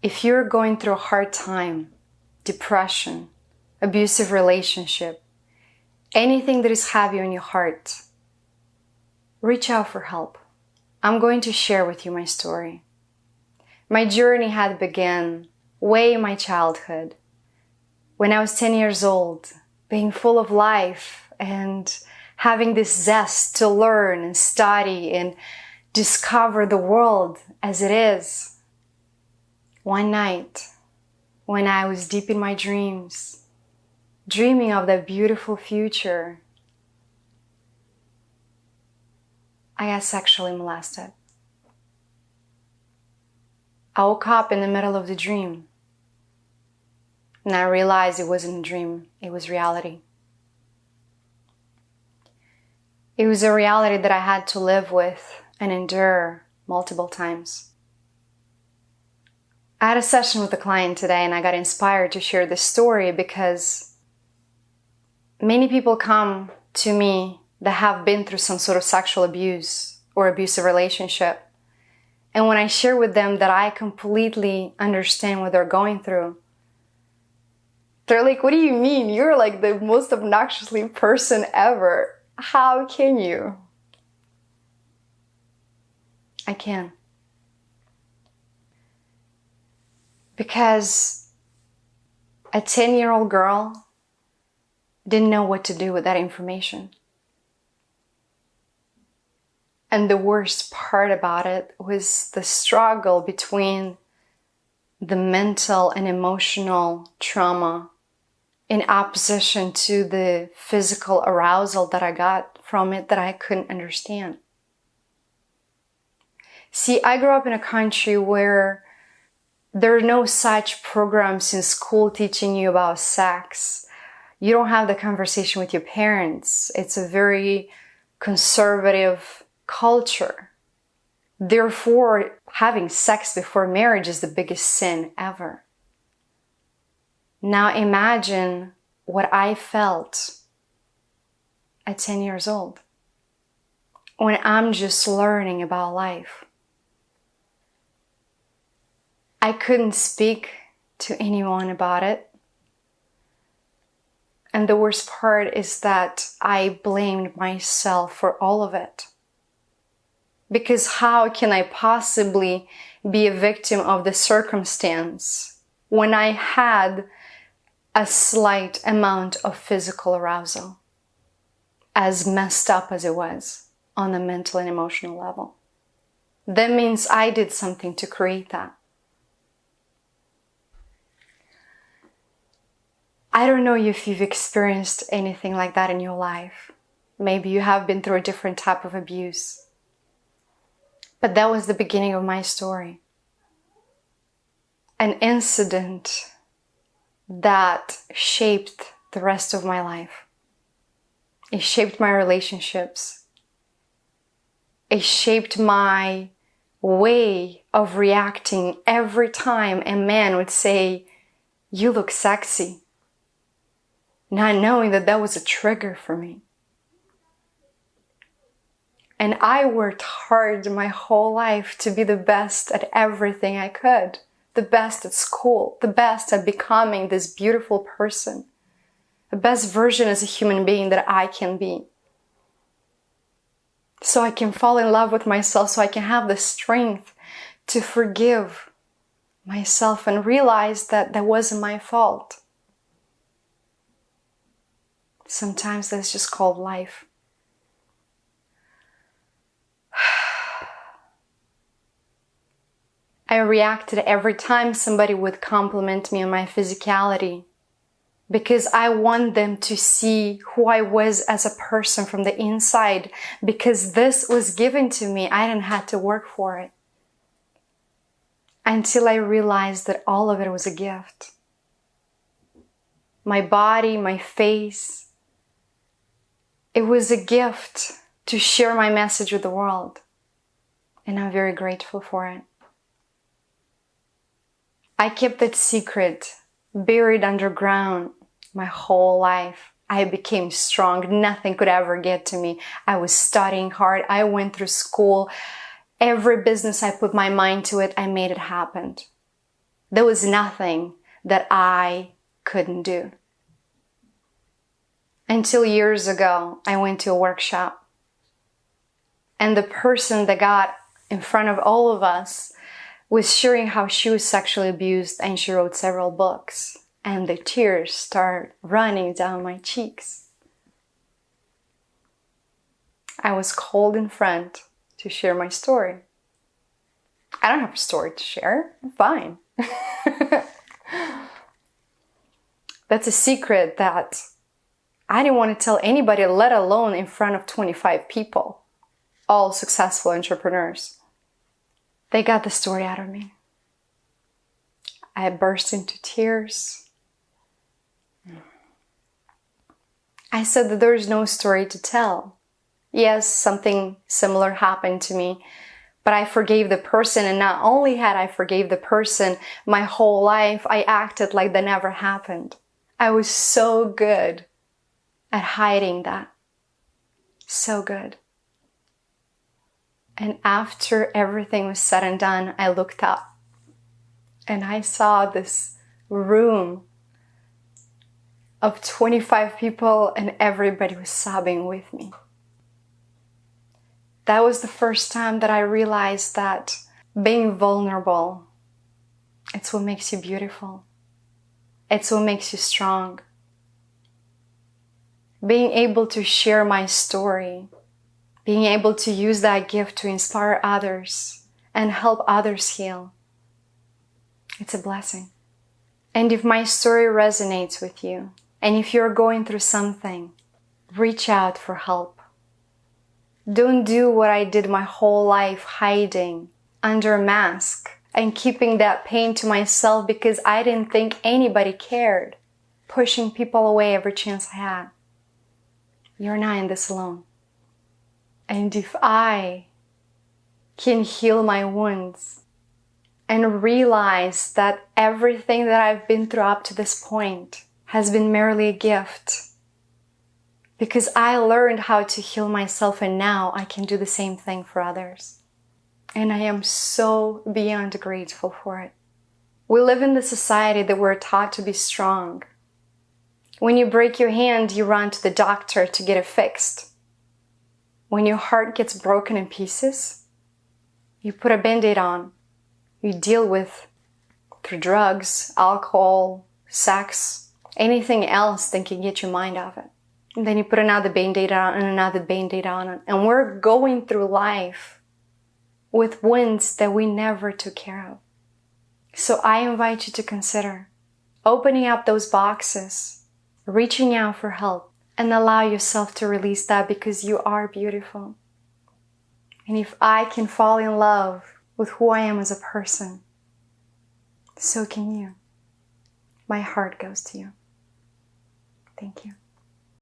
If you're going through a hard time, depression, abusive relationship, anything that is heavy on your heart, reach out for help. I'm going to share with you my story. My journey had begun way in my childhood, when I was 10 years old, being full of life and having this zest to learn and study and discover the world as it is. One night, when I was deep in my dreams, dreaming of that beautiful future, I got sexually molested. I woke up in the middle of the dream, and I realized it wasn't a dream, it was reality. It was a reality that I had to live with and endure multiple times. I had a session with a client today, and I got inspired to share this story because many people come to me that have been through some sort of sexual abuse or abusive relationship. And when I share with them that I completely understand what they're going through, they're like, what do you mean? You're like the most obnoxiously person ever. How can you? I can. Because a 10-year-old girl didn't know what to do with that information. And the worst part about it was the struggle between the mental and emotional trauma in opposition to the physical arousal that I got from it that I couldn't understand. See, I grew up in a country where there are no such programs in school teaching you about sex. You don't have the conversation with your parents. It's a very conservative culture. Therefore, having sex before marriage is the biggest sin ever. Now imagine what I felt at 10 years old when I'm just learning about life. I couldn't speak to anyone about it. And the worst part is that I blamed myself for all of it. Because how can I possibly be a victim of the circumstance when I had a slight amount of physical arousal, as messed up as it was on the mental and emotional level? That means I did something to create that. I don't know if you've experienced anything like that in your life. Maybe you have been through a different type of abuse. But that was the beginning of my story. An incident that shaped the rest of my life. It shaped my relationships. It shaped my way of reacting every time a man would say, "You look sexy." Not knowing that that was a trigger for me. And I worked hard my whole life to be the best at everything I could. The best at school, the best at becoming this beautiful person, the best version as a human being that I can be. So I can fall in love with myself, so I can have the strength to forgive myself and realize that that wasn't my fault. Sometimes that's just called life. I reacted every time somebody would compliment me on my physicality because I want them to see who I was as a person from the inside, because this was given to me. I didn't have to work for it. Until I realized that all of it was a gift. My body, my face, it was a gift to share my message with the world. And I'm very grateful for it. I kept that secret buried underground my whole life. I became strong. Nothing could ever get to me. I was studying hard. I went through school. Every business I put my mind to it, I made it happen. There was nothing that I couldn't do. Until years ago, I went to a workshop, and the person that got in front of all of us was sharing how she was sexually abused, and she wrote several books, and the tears started running down my cheeks. I was called in front to share my story. I don't have a story to share. I'm fine. That's a secret that I didn't want to tell anybody, let alone in front of 25 people, all successful entrepreneurs. They got the story out of me. I burst into tears. I said that there is no story to tell. Yes, something similar happened to me, but I forgave the person, and not only had I forgave the person, my whole life I acted like that never happened. I was so good at hiding that. So good. And after everything was said and done, I looked up and I saw this room of 25 people, and everybody was sobbing with me. That was the first time that I realized that being vulnerable, it's what makes you beautiful. It's what makes you strong. Being able to share my story, being able to use that gift to inspire others and help others heal, it's a blessing. And if my story resonates with you, and if you're going through something, reach out for help. Don't do what I did my whole life, hiding under a mask and keeping that pain to myself because I didn't think anybody cared, pushing people away every chance I had. You're not in this alone. And if I can heal my wounds and realize that everything that I've been through up to this point has been merely a gift, because I learned how to heal myself, and now I can do the same thing for others. And I am so beyond grateful for it. We live in the society that we're taught to be strong. When you break your hand, you run to the doctor to get it fixed. When your heart gets broken in pieces, you put a Band-Aid on. You deal with through drugs, alcohol, sex, anything else that can get your mind off it. And then you put another Band-Aid on and another Band-Aid on. And we're going through life with wounds that we never took care of. So I invite you to consider opening up those boxes, reaching out for help, and allow yourself to release that, because you are beautiful. And if I can fall in love with who I am as a person, so can you. My heart goes to you. Thank you.